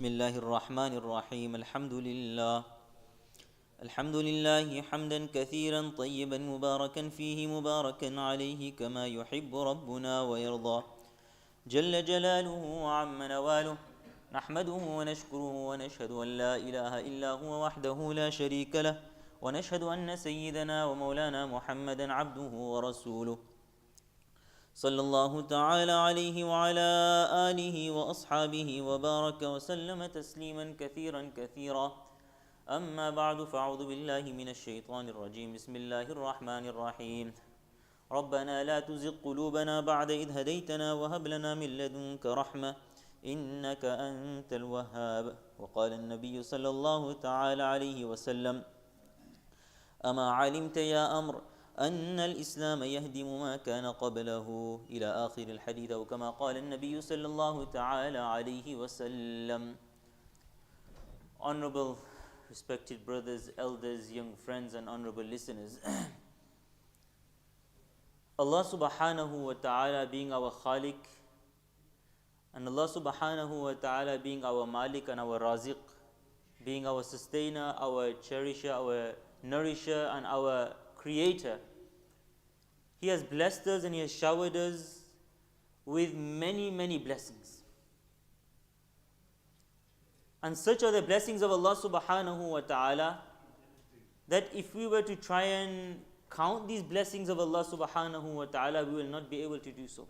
بسم الله الرحمن الرحيم الحمد لله حمدا كثيرا طيبا مباركا فيه مباركا عليه كما يحب ربنا ويرضى جل جلاله وعم نواله نحمده ونشكره ونشهد أن لا إله إلا هو وحده لا شريك له ونشهد أن سيدنا ومولانا محمدا عبده ورسوله صلى الله تعالى عليه وعلى آله وأصحابه وبارك وسلم تسليما كثيرا أما بعد فأعوذ بالله من الشيطان الرجيم بسم الله الرحمن الرحيم ربنا لا تزغ قلوبنا بعد إذ هديتنا وهب لنا من لدنك رحمة إنك أنت الوهاب وقال النبي صلى الله تعالى عليه وسلم أما علمت يا أمر أن الإسلام يهدم ما كان قبله إلى آخر الحديث أو كما قال النبي صلى الله تعالى عليه وسلم. Honorable, respected brothers, elders, young friends and honorable listeners, Allah subhanahu wa ta'ala being our Khaliq and Allah subhanahu wa ta'ala being our Malik and our Raziq, being our sustainer, our cherisher, our nourisher and our Creator, He has blessed us and He has showered us with many blessings. And such are the blessings of Allah subhanahu wa ta'ala that if we were to try and count these blessings of Allah subhanahu wa ta'ala, we will not be able to do so.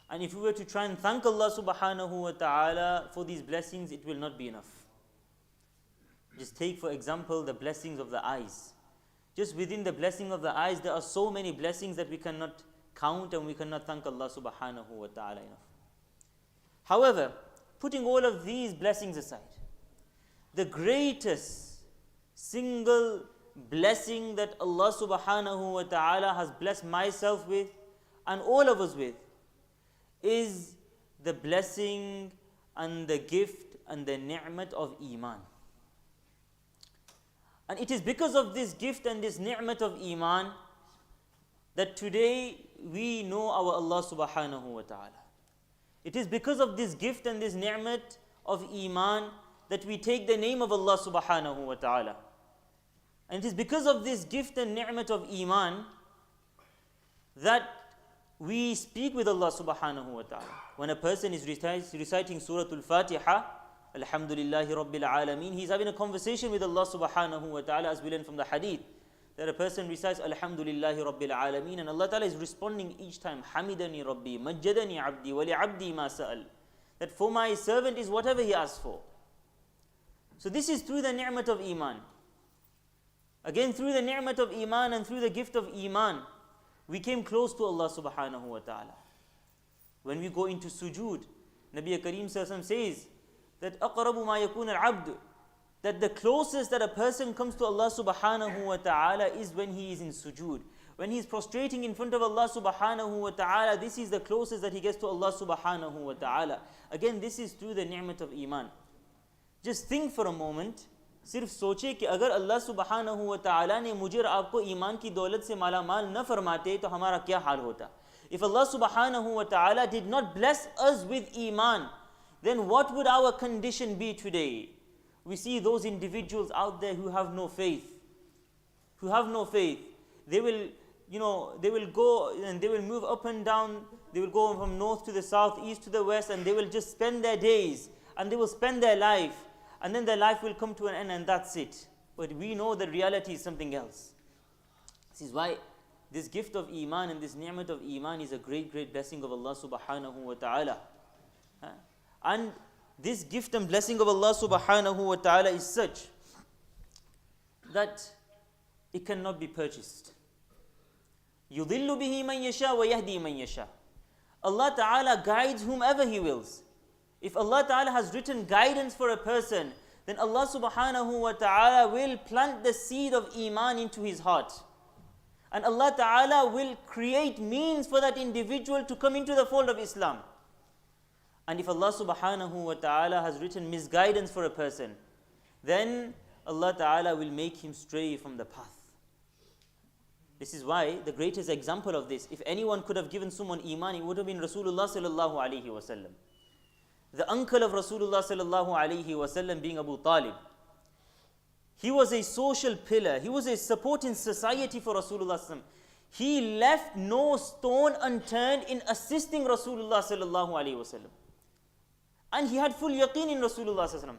And if we were to try and thank Allah subhanahu wa ta'ala for these blessings, it will not be enough. Just take for example the blessings of the eyes. Just within the blessing of the eyes, there are so many blessings that we cannot count and we cannot thank Allah subhanahu wa ta'ala enough. However, putting all of these blessings aside, the greatest single blessing that Allah subhanahu wa ta'ala has blessed myself with and all of us with is the blessing and the gift and the ni'mat of Imaan. And it is because of this gift and this ni'mat of Imaan that today we know our Allah subhanahu wa ta'ala. It is because of this gift and this ni'mat of Imaan that we take the name of Allah subhanahu wa ta'ala. And it is because of this gift and ni'mat of Imaan that we speak with Allah subhanahu wa ta'ala. When a person is reciting Surah Al-Fatiha, Alhamdulillahi Rabbil Alameen, he's having a conversation with Allah subhanahu wa ta'ala, as we learn from the hadith, that a person recites Alhamdulillahi Rabbil Alameen and Allah ta'ala is responding each time, Hamidani Rabbi, Majjadani Abdi, Wali Abdi Ma Sa'al, that for my servant is whatever he asks for. So this is through the ni'mat of Imaan. Again, through the ni'mat of Imaan and through the gift of Imaan, we came close to Allah subhanahu wa ta'ala. When we go into sujood, Nabi Kareem says that أَقْرَبُ مَا يَكُونَ الْعَبْدُ, that the closest that a person comes to Allah subhanahu wa ta'ala is when he is in sujood. When he is prostrating in front of Allah subhanahu wa ta'ala, this is the closest that he gets to Allah subhanahu wa ta'ala. Again, this is through the ni'mat of Iman. Just think for a moment, सिर्फ सोचे कि अगर अल्लाह सुबहानहू व तआला ने मुझे और आपको ईमान की दौलत से मालामाल न फरमाते तो हमारा क्या हाल होता. If Allah subhanahu wa ta'ala did not bless us with Iman, then what would our condition be today? We see those individuals out there who have no faith. They will, they will go and they will move up and down. They will go from north to the south, east to the west, and they will just spend their days and they will spend their life. And then their life will come to an end and that's it. But we know the reality is something else. This is why this gift of Iman and this ni'mat of Iman is a great blessing of Allah subhanahu wa ta'ala. And this gift and blessing of Allah subhanahu wa ta'ala is such that it cannot be purchased. يُضِلُّ بِهِ مَنْ يَشَاءُ وَيَهْدِي مَنْ يَشَاءُ. Allah ta'ala guides whomever He wills. If Allah ta'ala has written guidance for a person, then Allah subhanahu wa ta'ala will plant the seed of Iman into his heart. And Allah ta'ala will create means for that individual to come into the fold of Islam. And if Allah subhanahu wa ta'ala has written misguidance for a person, then Allah ta'ala will make him stray from the path. This is why the greatest example of this, if anyone could have given someone Iman, it would have been Rasulullah sallallahu alaihi wasallam. the uncle of Rasulullah sallallahu alaihi wasallam being Abu Talib. He was a social pillar. He was a support in society for Rasulullah sallallahu alaihi wasallam. He left no stone unturned in assisting Rasulullah sallallahu alaihi wasallam. And he had full yaqeen in Rasulullah sallallahu alaihi wasallam,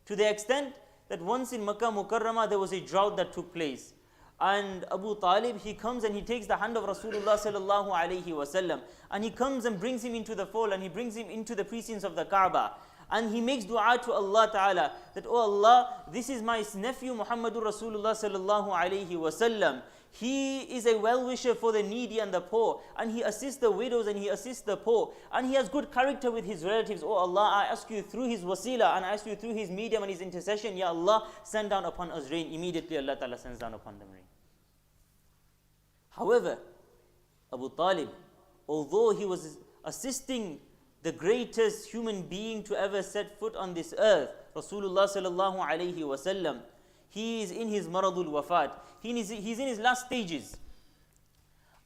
to the extent that once in Makkah Mukarramah there was a drought that took place. And Abu Talib, he comes and he takes the hand of Rasulullah sallallahu alaihi wasallam, and he comes and brings him into the fold, and he brings him into the precincts of the Kaaba, and he makes dua to Allah Ta'ala that, oh Allah, this is my nephew Muhammadur Rasulullah sallallahu alaihi wasallam. He is a well-wisher for the needy and the poor, and he assists the widows and he assists the poor, and he has good character with his relatives. Oh Allah, I ask you through his wasila, and I ask you through his medium and his intercession, Ya Allah, send down upon us rain. Immediately Allah Ta'ala sends down upon them rain. However, Abu Talib, although he was assisting the greatest human being to ever set foot on this earth, Rasulullah sallallahu alaihi wasallam, he is in his maradul wafat. He's in his last stages.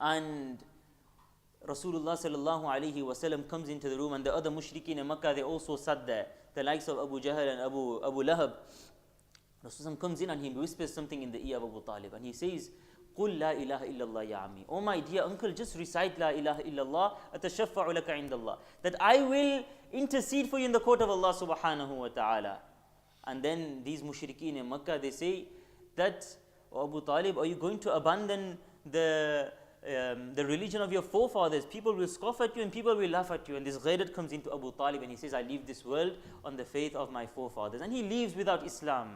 And Rasulullah sallallahu alaihi wasallam comes into the room, and the other mushrikeen in Makkah, they also sat there, the likes of Abu Jahl and Abu Lahab. Rasulullah comes in and he whispers something in the ear of Abu Talib, and he says, قُلْ لَا إِلَهَ إِلَّا اللَّهِ يَا عَمِّي. Oh my dear uncle, just recite La ilaha illallah, أَتَشَفَّعُ لَكَ عِنْدَ اللَّهِ, that I will intercede for you in the court of Allah subhanahu wa ta'ala. And then these mushrikeen in Makkah, they say that, oh Abu Talib, are you going to abandon the religion of your forefathers? People will scoff at you and people will laugh at you. And this ghairat comes into Abu Talib, and he says, I leave this world on the faith of my forefathers. And he leaves without Islam.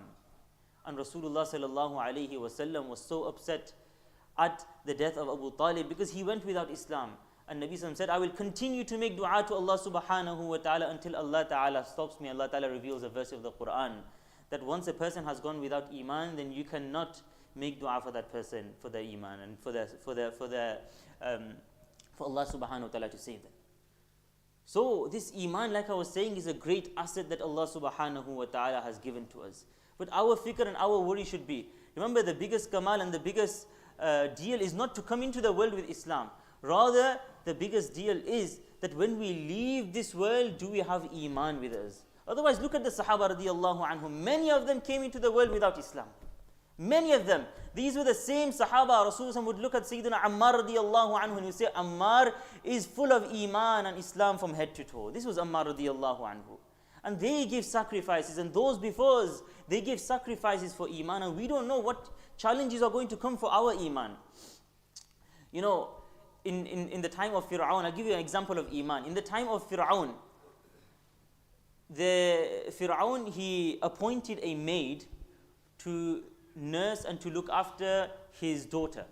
And Rasulullah sallallahu alaihi wasallam was so upset at the death of Abu Talib because he went without Islam. And Nabi Sallam said, I will continue to make dua to Allah subhanahu wa ta'ala until Allah ta'ala stops me. Allah ta'ala reveals a verse of the Quran that once a person has gone without Iman, then you cannot make dua for that person, for their Iman, and for Allah subhanahu wa ta'ala to save them. So this Iman, like I was saying, is a great asset that Allah subhanahu wa ta'ala has given to us. But our fikr and our worry should be, remember, the biggest kamal and the biggest deal is not to come into the world with Islam. Rather, the biggest deal is that when we leave this world, do we have Iman with us? Otherwise, look at the Sahaba radiallahu anhum. Many of them came into the world without Islam. Many of them. These were the same Sahaba. Rasulullah would look at Sayyidina Ammar radiallahu anhu and he would say, Ammar is full of Iman and Islam from head to toe. This was Ammar radiallahu anhu. And they give sacrifices, and those before us, they give sacrifices for Iman, and we don't know what challenges are going to come for our Iman. You know, in the time of Fir'aun, I'll give you an example of Iman. In the time of Fir'aun, Fir'aun, he appointed a maid to nurse and to look after his daughter.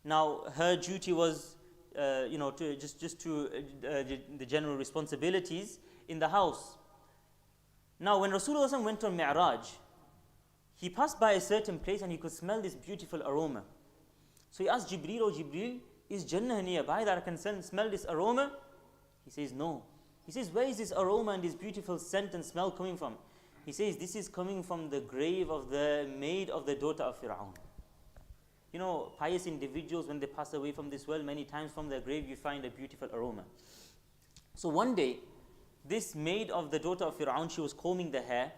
Now, her duty was, to the general responsibilities in the house. Now, when Rasulullah went on Mi'raj, he passed by a certain place and he could smell this beautiful aroma. So he asked Jibreel, oh Jibreel, is Jannah nearby that I can smell this aroma? He says, no. He says, where is this aroma and this beautiful scent and smell coming from? He says, this is coming from the grave of the maid of the daughter of Fir'aun. You know, pious individuals, when they pass away from this world, many times from their grave you find a beautiful aroma. So one day, this maid of the daughter of Fir'aun, she was combing the hair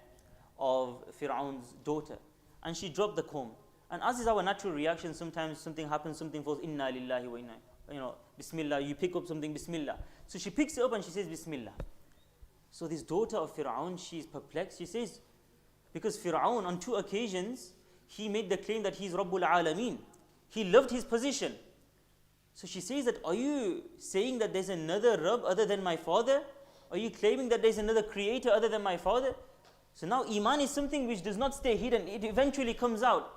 of Fir'aun's daughter, and she dropped the comb. And as is our natural reaction, sometimes something happens, something falls, inna lillahi wa inna, bismillah, you pick up something, bismillah. So she picks it up and she says, bismillah. So this daughter of Fir'aun, she is perplexed. She says, because Fir'aun on 2 occasions, he made the claim that he's Rabbul Alameen. He loved his position. So she says that, are you saying that there's another Rabb other than my father? Are you claiming that there's another creator other than my father? So now Iman is something which does not stay hidden. It eventually comes out.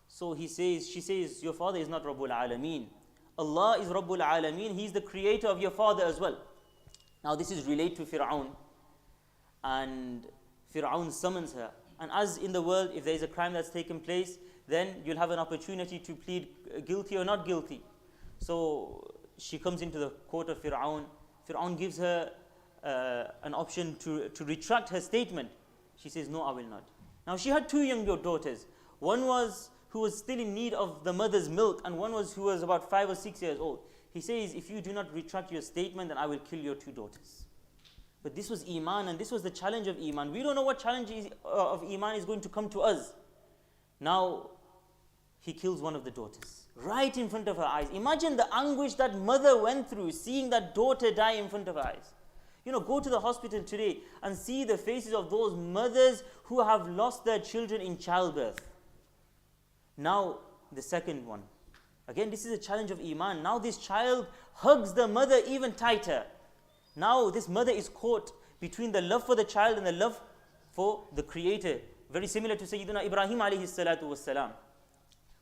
So she says, your father is not Rabbul Alameen. Allah is Rabbul Alameen. He is the creator of your father as well. Now this is related to Fir'aun. And Fir'aun summons her. And as in the world, if there is a crime that's taken place, then you'll have an opportunity to plead guilty or not guilty. So she comes into the court of Fir'aun. Fir'aun gives her an option to retract her statement. She says, no, I will not. Now she had 2 young daughters. One was who was still in need of the mother's milk, and one was who was about 5 or 6 years old. He says, if you do not retract your statement, then I will kill your 2 daughters. But this was Iman, and this was the challenge of Iman. We don't know what challenge of Iman is going to come to us. Now, he kills one of the daughters, right in front of her eyes. Imagine the anguish that mother went through, seeing that daughter die in front of her eyes. Go to the hospital today and see the faces of those mothers who have lost their children in childbirth. Now, the second one. Again, this is a challenge of Iman. Now this child hugs the mother even tighter. Now this mother is caught between the love for the child and the love for the Creator. Very similar to Sayyidina Ibrahim alayhi salatu wassalam.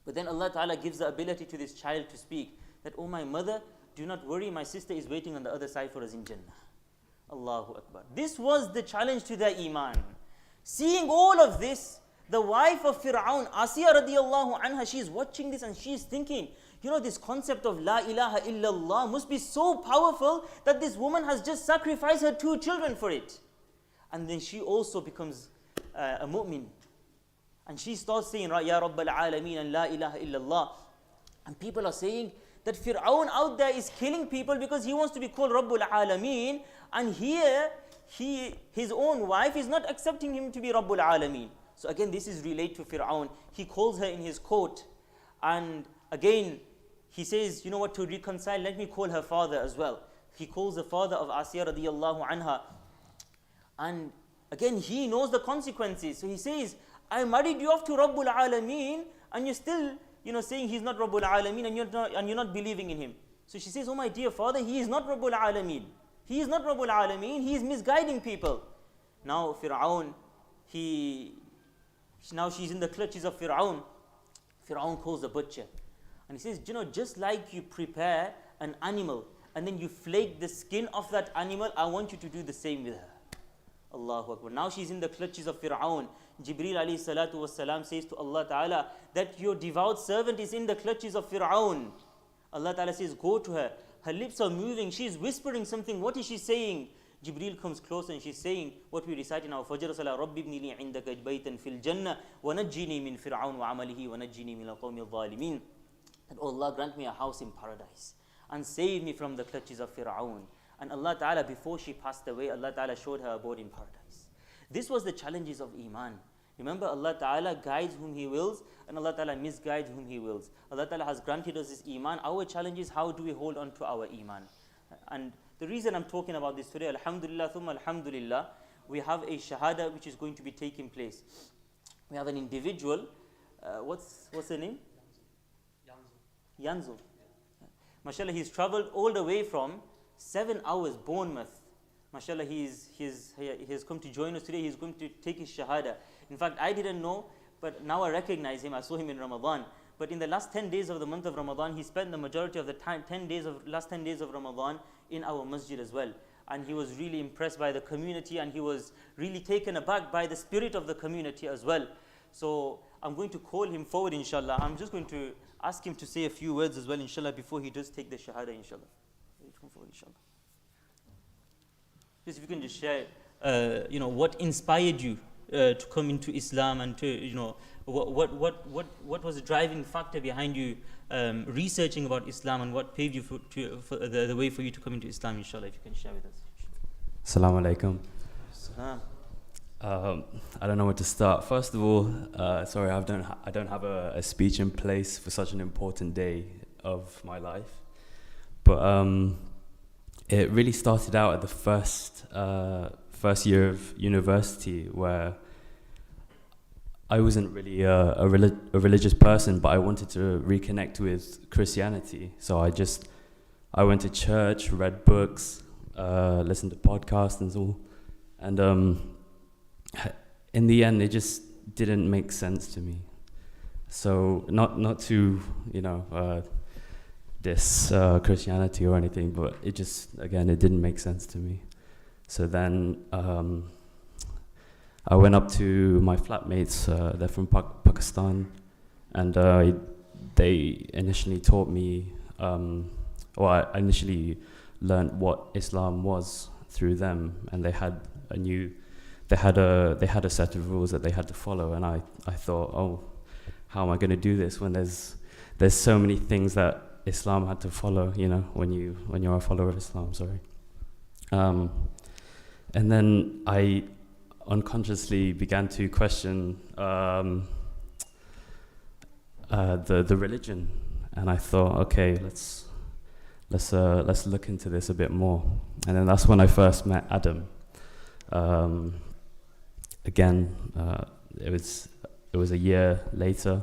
But then Allah Ta'ala gives the ability to this child to speak that, oh my mother, do not worry, my sister is waiting on the other side for us in Jannah. Allahu Akbar. This was the challenge to their Iman. Seeing all of this, the wife of Fir'aun, Asiya radiallahu anha, she is watching this and she is thinking, this concept of La ilaha illallah must be so powerful that this woman has just sacrificed her 2 children for it. And then she also becomes a mu'min. And she starts saying, Ya Rabbal Alameen and La ilaha illallah. And people are saying that Fir'aun out there is killing people because he wants to be called Rabbul Alameen. And here, his own wife is not accepting him to be Rabbul Alameen. So again, this is related to Fir'aun. He calls her in his court. And again, he says, to reconcile, let me call her father as well. He calls the father of Asiya radiallahu anha. And again, he knows the consequences. So he says, I married you off to Rabbul Alameen, and you're still, saying he's not Rabbul Alameen, and you're not believing in him. So she says, oh my dear father, he is not Rabbul Alameen. He is not Rabbul Alameen, he is misguiding people. Now Fir'aun, now she's in the clutches of Fir'aun. Fir'aun calls the butcher. And he says, just like you prepare an animal, and then you flake the skin of that animal, I want you to do the same with her. Allahu Akbar. Now she's in the clutches of Fir'aun. Jibreel alayhi salatu wassalam says to Allah Ta'ala that your devout servant is in the clutches of Fir'aun. Allah Ta'ala says, go to her. Her lips are moving. She's whispering something. What is she saying? Jibreel comes close and she's saying what we recite in our Fajr Salah, Rabbi ibni li indaka baytan fil jannah wa najjini min Fir'aun wa amalihi wa najjini min al-qawmi al-zalimin. That, oh Allah, grant me a house in paradise and save me from the clutches of Fir'aun. And Allah Ta'ala, before she passed away, Allah Ta'ala showed her abode in paradise. This was the challenges of Iman. Remember, Allah Ta'ala guides whom He wills, and Allah Ta'ala misguides whom He wills. Allah Ta'ala has granted us this Iman. Our challenge is, how do we hold on to our Iman? And the reason I'm talking about this today, Alhamdulillah, thumma Alhamdulillah, we have a Shahada which is going to be taking place. We have an individual, what's the name? Yanzu. MashaAllah, he's traveled all the way from 7 hours, Bournemouth. MashaAllah, he has come to join us today. He's going to take his Shahada. In fact, I didn't know, but now I recognize him. I saw him in Ramadan. But in the last 10 days of the month of Ramadan, he spent the majority of the last 10 days of Ramadan in our masjid as well. And he was really impressed by the community, and he was really taken aback by the spirit of the community as well. So I'm going to call him forward, inshallah. I'm just going to ask him to say a few words as well, inshallah, before he does take the Shahada, inshallah. Come forward, inshallah. Just if you can just share, what inspired you to come into Islam, and to, what was the driving factor behind you researching about Islam, and what paved you for the way for you to come into Islam, inshallah, if you can share with us. Assalamu alaikum. Salam. I don't know where to start. First of all, sorry, I don't have a speech in place for such an important day of my life. But it really started out at the first year of university, where I wasn't really a religious person, but I wanted to reconnect with Christianity. So I went to church, read books, listened to podcasts and all. And in the end, it just didn't make sense to me. So not to diss Christianity or anything, but it didn't make sense to me. So then I went up to my flatmates. They're from Pakistan, and they initially taught me. I initially learned what Islam was through them, and they had a set of rules that they had to follow. And I thought, oh, how am I going to do this when there's so many things that Islam had to follow, when you're a follower of Islam, sorry. And then I unconsciously began to question the religion, and I thought, okay, let's look into this a bit more. And then that's when I first met Adam. Again, it was a year later,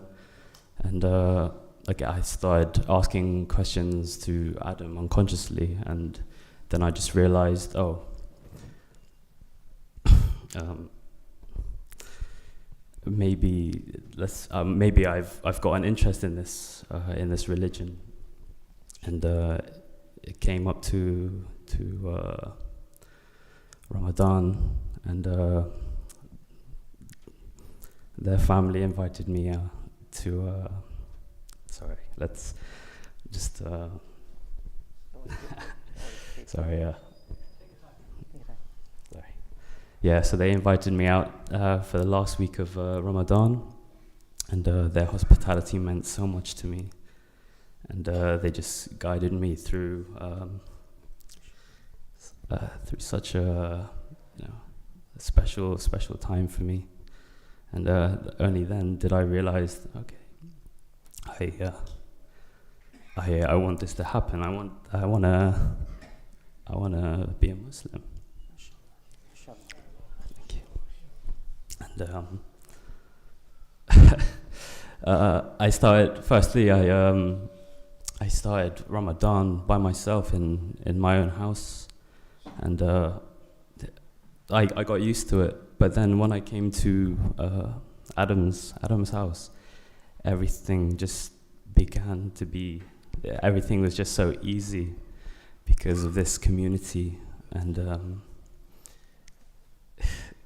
and I started asking questions to Adam unconsciously, and then I just realized, maybe I've got an interest in this religion, and it came up to Ramadan, and their family invited me to. Sorry, let's just. Sorry. Yeah, so they invited me out for the last week of Ramadan, and their hospitality meant so much to me, and they just guided me through such a special time for me, and only then did I realize, okay, I want this to happen. I wanna be a Muslim. I started Ramadan by myself in my own house, and I got used to it. But then when I came to Adam's house, everything just began to be. Everything was just so easy because of this community, and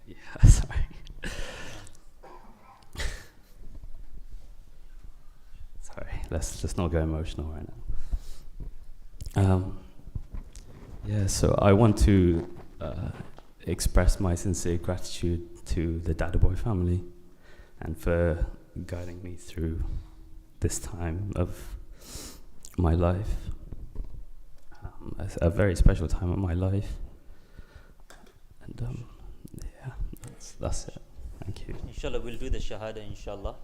yeah, sorry. Sorry, let's not go emotional right now. Yeah, so I want to express my sincere gratitude to the Dadaboy family, and for guiding me through this time of my life, a very special time of my life, and yeah, that's it. Thank you. Inshallah, we'll do the Shahada, inshallah.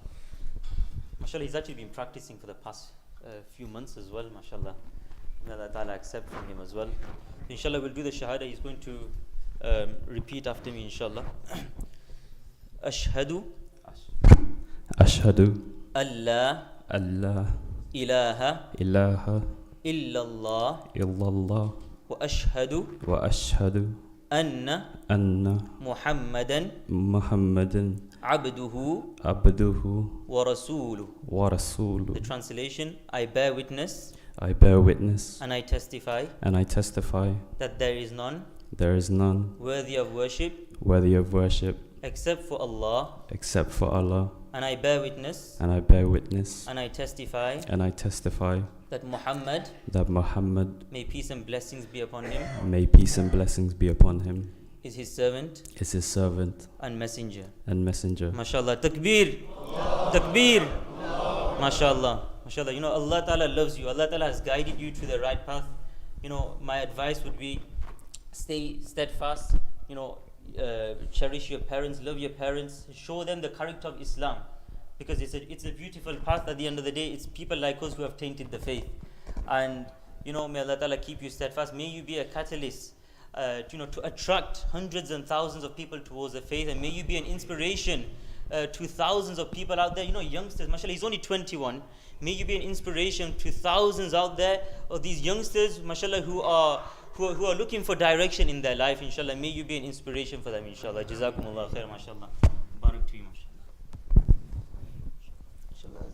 MashaAllah, he's actually been practicing for the past few months as well, MashaAllah. May Allah Ta'ala accept from him as well. Inshallah, we'll do the Shahada. He's going to repeat after me, inshallah. Ashhadu Allah ilaha illallah wa ashhadu anna Muhammadan abduhu wa rasuluh. The translation: I bear witness and I testify that there is none worthy of worship except for Allah, and I bear witness and I testify that Muhammad, may peace and blessings be upon him, is his servant and messenger. MashaAllah. Takbir. MashaAllah. MashaAllah. Allah Ta'ala loves you. Allah Ta'ala has guided you to the right path. My advice would be, stay steadfast. Cherish your parents, love your parents, show them the character of Islam, because it's a beautiful path. At the end of the day, it's people like us who have tainted the faith, and may Allah Ta'ala keep you steadfast. May you be a catalyst to attract hundreds and thousands of people towards the faith, and may you be an inspiration to thousands of people out there. Youngsters, mashallah, he's only 21. May you be an inspiration to thousands out there of these youngsters, mashallah, who are looking for direction in their life, inshallah. May you be an inspiration for them, inshallah. Jazakumullah khair, mashallah. Barak to you, mashallah. Inshallah.